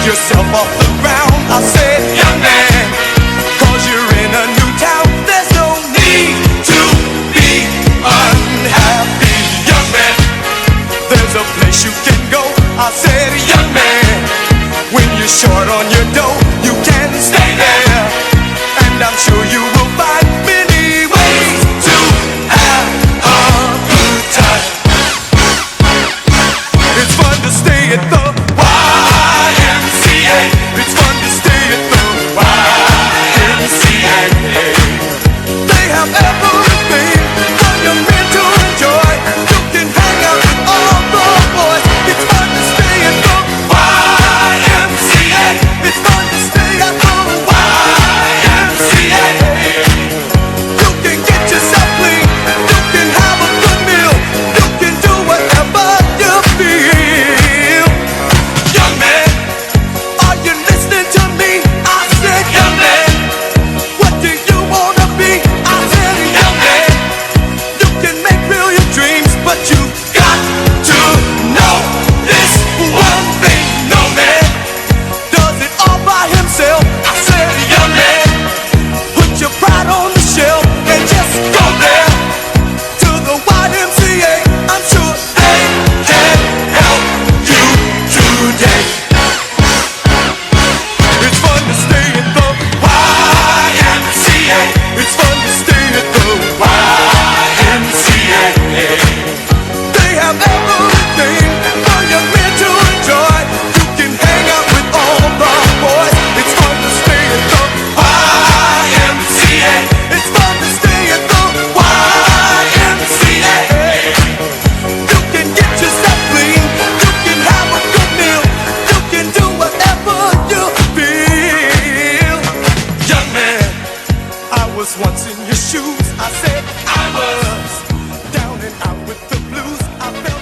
yourself off the ground. I said, young man, 'cause you're in a new town. There's no need to be unhappy, young man. There's a place you can go. I said, young man, when you're short on your dough, you can stay there, and I'm sure you will find many ways to have a good time. It's fun to stay at the YMCA. It's fun to stay at the YMCA. They have everything for young men to enjoy. You can hang out with all the boys. It's fun to stay at the YMCA. It's fun to stay at the YMCA. You can get yourself clean. You can have a good meal. You can do whatever you feel. Young man, are you listening to me? I said, young man, what do you wanna be? I said, young man, you can make real your dreams, but you got to know this one thing. No man does it all by himself. I said, young man, put your pride on the shelf and just go there to the YMCA. I'm sure they can help you today. It's fun to stay at the YMCA. It's fun to stay at the YMCA. They have everything for young men to enjoy. You can hang out with all the boys. It's fun to stay at the YMCA. It's fun to stay at the YMCA. You can get yourself clean. You can have a good meal. You can do whatever you feel. Young man, I was once in your shoes. I said I was down and out with the blues. I felt